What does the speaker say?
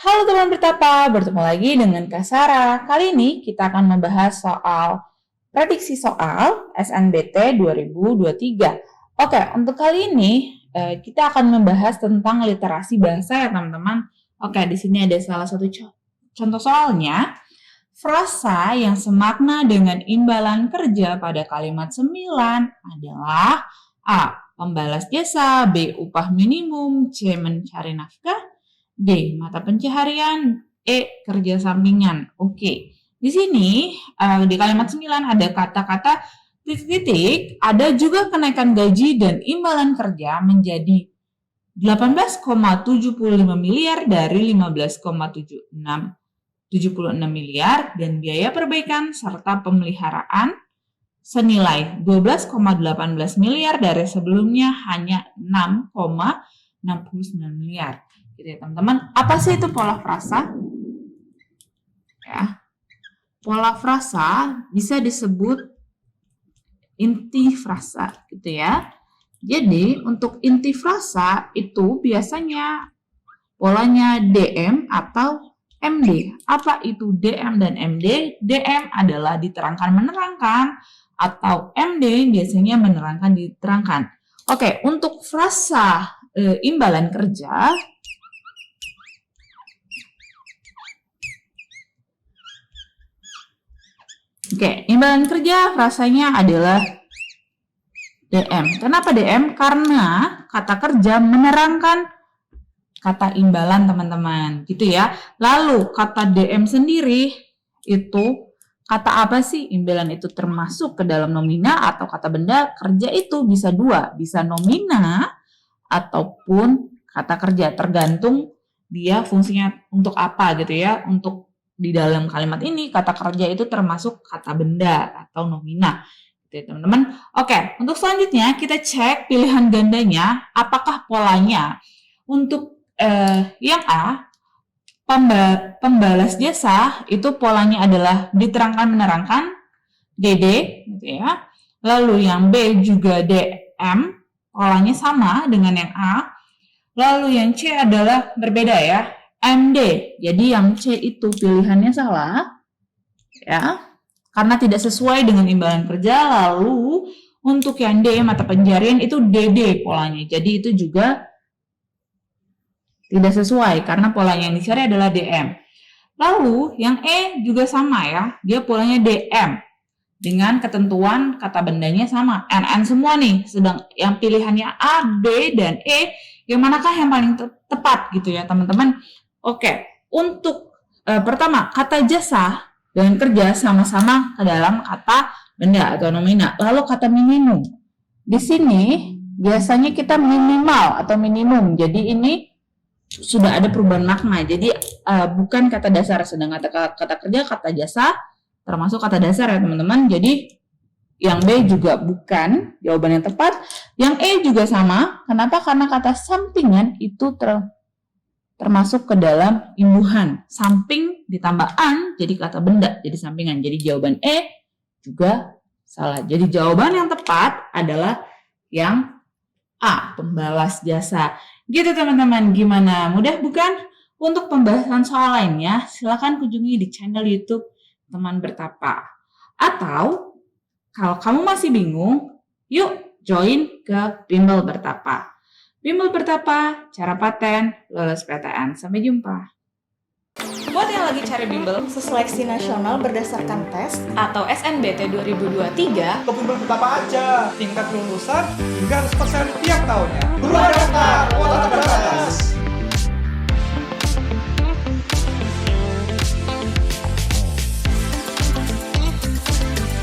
Halo teman bertapa, bertemu lagi dengan Kak Sarah. Kali ini kita akan membahas soal prediksi soal SNBT 2023. Oke, untuk kali ini kita akan membahas tentang literasi bahasa ya teman-teman. Oke, di sini ada salah satu contoh soalnya. Frasa yang semakna dengan imbalan kerja pada kalimat 9 adalah A. Pembalas jasa, B. Upah minimum, C. Mencari nafkah, D. Mata pencaharian, E. Kerja sampingan. Oke, di sini di kalimat 9 ada kata-kata titik-titik, ada juga kenaikan gaji dan imbalan kerja menjadi 18,75 miliar dari 15,76 miliar dan biaya perbaikan serta pemeliharaan senilai 12,18 miliar dari sebelumnya hanya 6,69 miliar. Gitu ya teman-teman. Apa sih itu pola frasa? Ya. Pola frasa bisa disebut inti frasa gitu ya. Jadi untuk inti frasa itu biasanya polanya DM atau MD. Apa itu DM dan MD? DM adalah diterangkan menerangkan atau MD biasanya menerangkan diterangkan. Oke, untuk frasa imbalan kerja imbalan kerja frasanya adalah DM. Kenapa DM? Karena kata kerja menerangkan kata imbalan teman-teman, gitu ya. Lalu kata DM sendiri itu kata apa sih? Imbalan itu termasuk ke dalam nomina atau kata benda. Kerja itu bisa dua, bisa nomina ataupun kata kerja, tergantung dia fungsinya untuk apa gitu ya. Untuk di dalam kalimat ini kata kerja itu termasuk kata benda atau nomina. Gitu ya teman-teman. Oke, untuk selanjutnya kita cek pilihan gandanya apakah polanya. Untuk yang A, pembalas jasa itu polanya adalah diterangkan menerangkan, DD gitu ya. Lalu yang B juga DM, polanya sama dengan yang A. Lalu yang C adalah berbeda ya, MD. Jadi yang C itu pilihannya salah ya, karena tidak sesuai dengan imbalan kerja. Lalu untuk yang D, mata pencarian itu DD polanya. Jadi itu juga tidak sesuai karena polanya yang dicari adalah DM. Lalu yang E juga sama ya, dia polanya DM dengan ketentuan kata bendanya sama, NN semua nih. Sedang yang pilihannya A, B, dan E, yang manakah yang paling tepat gitu ya teman-teman. Oke, untuk pertama kata jasa dan kerja sama-sama ke dalam kata benda atau nomina. Lalu kata minimum, di sini biasanya kita minimal atau minimum. Jadi ini sudah ada perubahan makna. Jadi bukan kata dasar, sedang kata kerja, kata jasa termasuk kata dasar ya teman-teman. Jadi yang B juga bukan jawaban yang tepat. Yang E juga sama. Kenapa? Karena kata sampingan itu termasuk ke dalam imbuhan. Samping ditambah an jadi kata benda, jadi sampingan. Jadi jawaban E juga salah. Jadi jawaban yang tepat adalah yang A, pembalas jasa. Gitu teman-teman, gimana? Mudah bukan? Untuk pembahasan soal lainnya, silakan kunjungi di channel YouTube Teman Bertapa. Atau kalau kamu masih bingung, yuk join ke Bimbel Bertapa. Bimbel Bertapa, cara paten, lolos PTN. Sampai jumpa. Buat yang lagi cari bimbel seleksi nasional berdasarkan tes atau SNBT 2023, ke Bimbel Bertapa aja. Tingkat kelulusan hingga 100% tiap tahunnya. Buruan daftar!